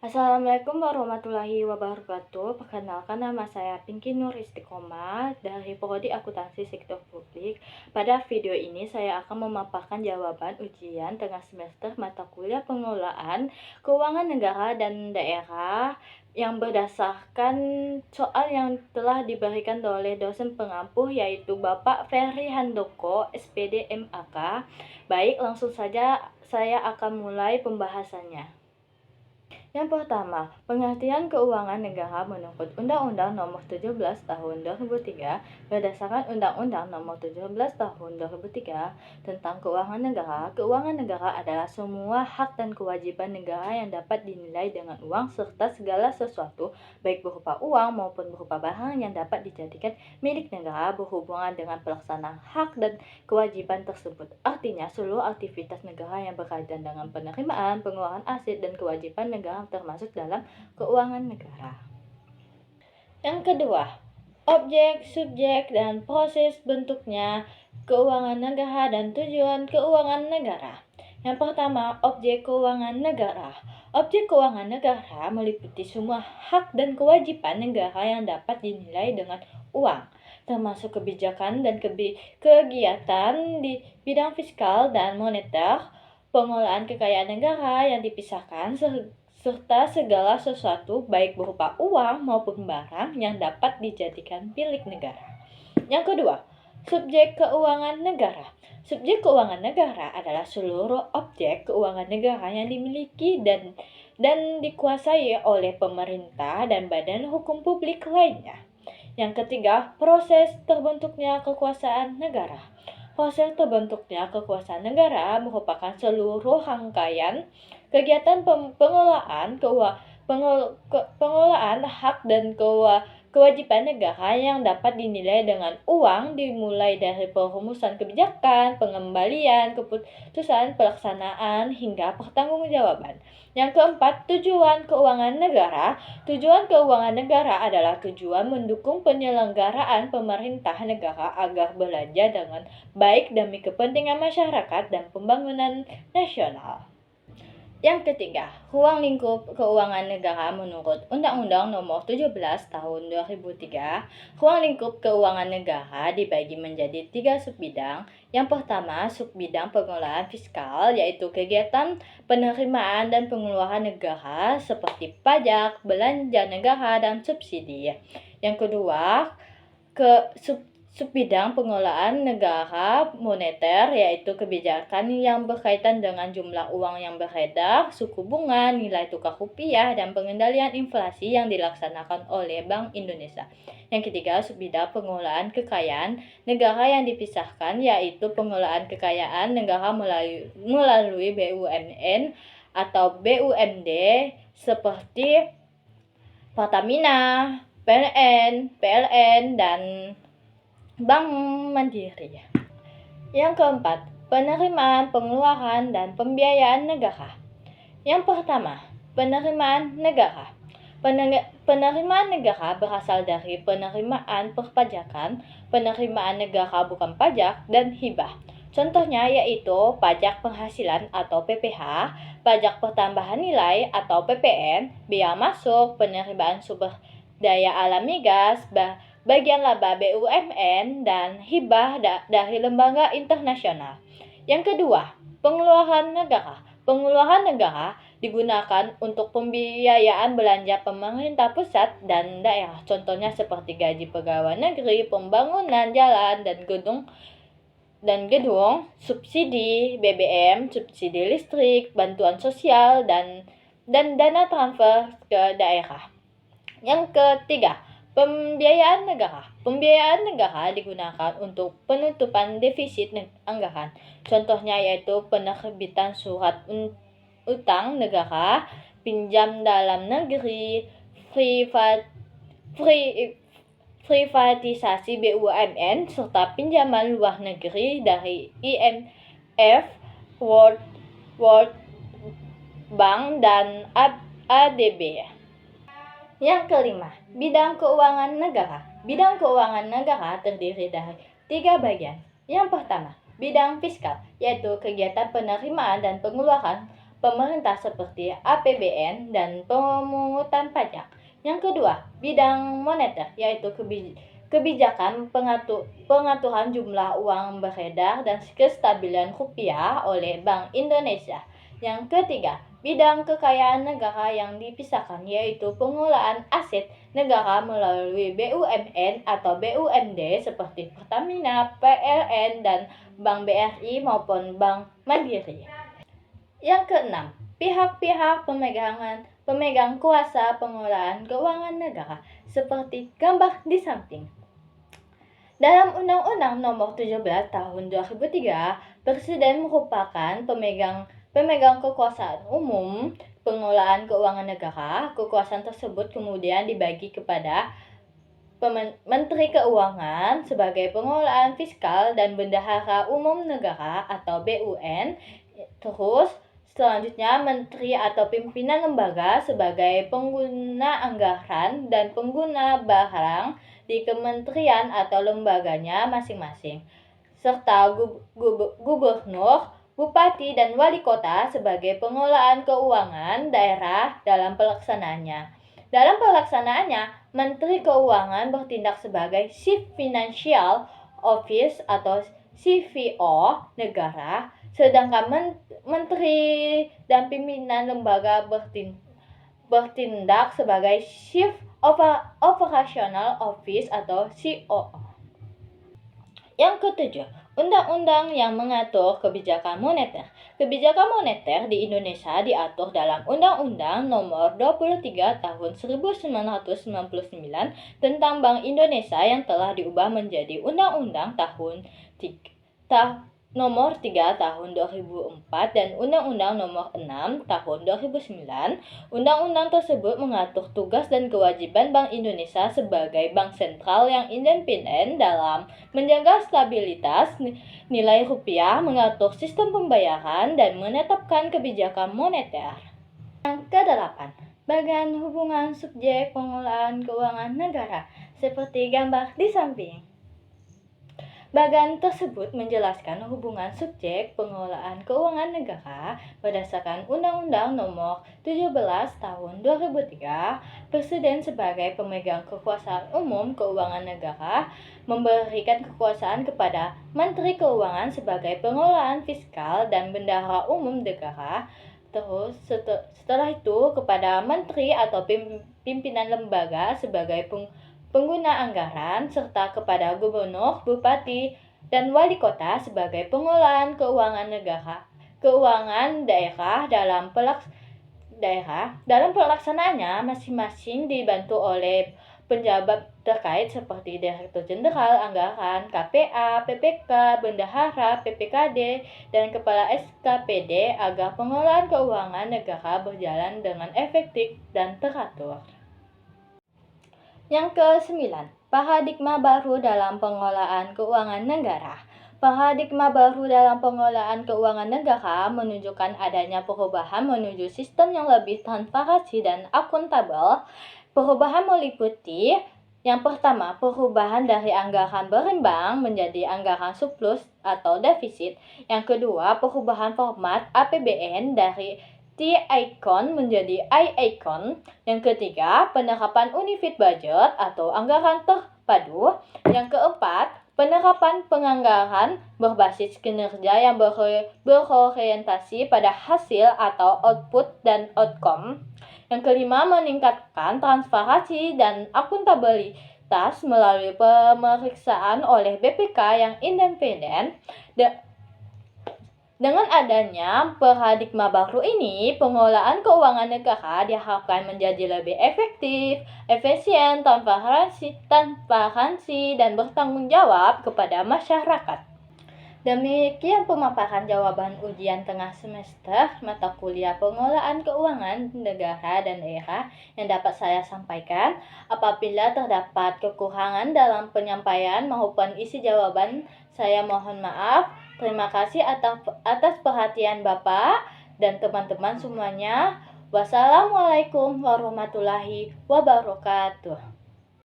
Assalamualaikum warahmatullahi wabarakatuh. Perkenalkan, nama saya Pinky Nur Istiqomah dari Prodi Akuntansi Sektor Publik. Pada video ini saya akan memaparkan jawaban ujian tengah semester mata kuliah pengelolaan keuangan negara dan daerah yang berdasarkan soal yang telah diberikan oleh dosen pengampu, yaitu Bapak Ferry Handoko, SPD MAK. Baik, langsung saja saya akan mulai pembahasannya. Yang pertama, pengertian keuangan negara menurut Undang-Undang Nomor 17 Tahun 2003 berdasarkan Undang-Undang Nomor 17 Tahun 2003 tentang keuangan negara. Keuangan negara adalah semua hak dan kewajiban negara yang dapat dinilai dengan uang serta segala sesuatu, baik berupa uang maupun berupa barang yang dapat dijadikan milik negara berhubungan dengan pelaksanaan hak dan kewajiban tersebut. Artinya, seluruh aktivitas negara yang berkaitan dengan penerimaan, pengeluaran aset, dan kewajiban negara termasuk dalam keuangan negara. Yang kedua, objek, subjek, dan proses bentuknya keuangan negara dan tujuan keuangan negara. Yang pertama, objek keuangan negara. Objek keuangan negara meliputi semua hak dan kewajiban negara yang dapat dinilai dengan uang, termasuk kebijakan dan kegiatan di bidang fiskal dan moneter, pengelolaan kekayaan negara yang dipisahkan, serta segala sesuatu baik berupa uang maupun barang yang dapat dijadikan milik negara. Yang kedua, subjek keuangan negara. Subjek keuangan negara adalah seluruh objek keuangan negara yang dimiliki dan dikuasai oleh pemerintah dan badan hukum publik lainnya. Yang ketiga, proses terbentuknya kekuasaan negara. Proses terbentuknya kekuasaan negara merupakan seluruh rangkaian kegiatan pengelolaan hak dan kewajiban negara yang dapat dinilai dengan uang, dimulai dari perumusan kebijakan, pengembalian, keputusan pelaksanaan, hingga pertanggungjawaban. Yang keempat, tujuan keuangan negara. Tujuan keuangan negara adalah tujuan mendukung penyelenggaraan pemerintah negara agar belanja dengan baik demi kepentingan masyarakat dan pembangunan nasional. Yang ketiga, ruang lingkup keuangan negara menurut Undang-Undang Nomor 17 Tahun 2003. Ruang lingkup keuangan negara dibagi menjadi 3 subbidang. Yang pertama, subbidang pengelolaan fiskal, yaitu kegiatan penerimaan dan pengeluaran negara seperti pajak, belanja negara, dan subsidi. Yang kedua, subbidang pengelolaan negara moneter, yaitu kebijakan yang berkaitan dengan jumlah uang yang beredar, suku bunga, nilai tukar rupiah, dan pengendalian inflasi yang dilaksanakan oleh Bank Indonesia. Yang ketiga, subbidang pengelolaan kekayaan negara yang dipisahkan, yaitu pengelolaan kekayaan negara melalui BUMN atau BUMD seperti Pertamina, PLN, dan Bank Mandiri. Yang keempat, penerimaan, pengeluaran, dan pembiayaan negara. Yang pertama, penerimaan negara. Penerimaan negara berasal dari penerimaan perpajakan, penerimaan negara bukan pajak, dan hibah. Contohnya yaitu pajak penghasilan atau PPh, pajak pertambahan nilai atau PPN, biaya masuk, penerimaan sumber daya alam migas, bagian laba BUMN, dan hibah dari lembaga internasional. Yang kedua, pengeluaran negara. Pengeluaran negara digunakan untuk pembiayaan belanja pemerintah pusat dan daerah. Contohnya seperti gaji pegawai negeri, pembangunan jalan dan gedung, subsidi BBM, subsidi listrik, bantuan sosial, dan dana transfer ke daerah. Yang ketiga, pembiayaan negara. Pembiayaan negara digunakan untuk penutupan defisit anggaran. Contohnya yaitu penerbitan surat utang negara, pinjam dalam negeri, privatisasi BUMN, serta pinjaman luar negeri dari IMF, World Bank, dan ADB. Yang kelima, bidang keuangan negara. Bidang keuangan negara terdiri dari 3 bagian. Yang pertama, bidang fiskal, yaitu kegiatan penerimaan dan pengeluaran pemerintah seperti APBN dan pemungutan pajak. Yang kedua, bidang moneter, yaitu kebijakan pengaturan jumlah uang beredar dan kestabilan rupiah oleh Bank Indonesia. Yang ketiga, bidang kekayaan negara yang dipisahkan, yaitu pengelolaan aset negara melalui BUMN atau BUMD seperti Pertamina, PLN, dan Bank BRI maupun Bank Mandiri. Yang keenam, pihak-pihak pemegang kuasa pengelolaan keuangan negara seperti gambar di samping. Dalam Undang-Undang Nomor 17 Tahun 2003, Presiden merupakan pemegang kekuasaan umum pengelolaan keuangan negara. Kekuasaan tersebut kemudian dibagi kepada Menteri Keuangan sebagai pengelolaan fiskal dan Bendahara Umum Negara atau BUN. Terus selanjutnya Menteri atau pimpinan lembaga sebagai pengguna anggaran dan pengguna barang di kementerian atau lembaganya masing-masing, serta gubernur, bupati, dan wali kota sebagai pengelolaan keuangan daerah dalam pelaksanaannya. Dalam pelaksanaannya, Menteri Keuangan bertindak sebagai Chief Financial Office atau CFO negara, sedangkan menteri dan pimpinan lembaga bertindak sebagai Chief Operational Office atau COO. Yang ketujuh, undang-undang yang mengatur kebijakan moneter. Kebijakan moneter di Indonesia diatur dalam Undang-Undang Nomor 23 Tahun 1999 tentang Bank Indonesia yang telah diubah menjadi Undang-Undang Nomor 3 Tahun 2004 dan Undang-Undang Nomor 6 Tahun 2009. Undang-undang tersebut mengatur tugas dan kewajiban Bank Indonesia sebagai bank sentral yang independen dalam menjaga stabilitas nilai rupiah, mengatur sistem pembayaran, dan menetapkan kebijakan moneter. Yang kedelapan, bagian hubungan subjek pengelolaan keuangan negara seperti gambar di samping. Bagian tersebut menjelaskan hubungan subjek pengelolaan keuangan negara berdasarkan Undang-Undang Nomor 17 Tahun 2003. Presiden sebagai pemegang kekuasaan umum keuangan negara memberikan kekuasaan kepada Menteri Keuangan sebagai pengelolaan fiskal dan bendahara umum negara. Terus setelah itu kepada menteri atau pimpinan lembaga sebagai pengguna anggaran, serta kepada gubernur, bupati, dan wali kota sebagai pengelolaan keuangan daerah dalam pelaksanaannya masing-masing dibantu oleh penjabat terkait seperti Direktur Jenderal Anggaran, KPA, PPK, Bendahara, PPKD, dan Kepala SKPD agar pengelolaan keuangan negara berjalan dengan efektif dan teratur. Yang ke-9, paradigma baru dalam pengelolaan keuangan negara. Paradigma baru dalam pengelolaan keuangan negara menunjukkan adanya perubahan menuju sistem yang lebih transparansi dan akuntabel. Perubahan meliputi yang pertama, perubahan dari anggaran berimbang menjadi anggaran surplus atau defisit. Yang kedua, perubahan format APBN dari T-Icon menjadi I-Icon. Yang ketiga, penerapan unit budget atau anggaran terpadu. Yang keempat, penerapan penganggaran berbasis kinerja yang berorientasi pada hasil atau output dan outcome. Yang kelima, meningkatkan transparansi dan akuntabilitas melalui pemeriksaan oleh BPK yang independen. Dengan adanya paradigma baru ini, pengelolaan keuangan negara diharapkan menjadi lebih efektif, efisien, transparansi, dan bertanggung jawab kepada masyarakat. Demikian pemaparan jawaban ujian tengah semester mata kuliah pengelolaan keuangan negara dan daerah yang dapat saya sampaikan. Apabila terdapat kekurangan dalam penyampaian maupun isi jawaban, saya mohon maaf. Terima kasih atas perhatian Bapak dan teman-teman semuanya. Wassalamualaikum warahmatullahi wabarakatuh.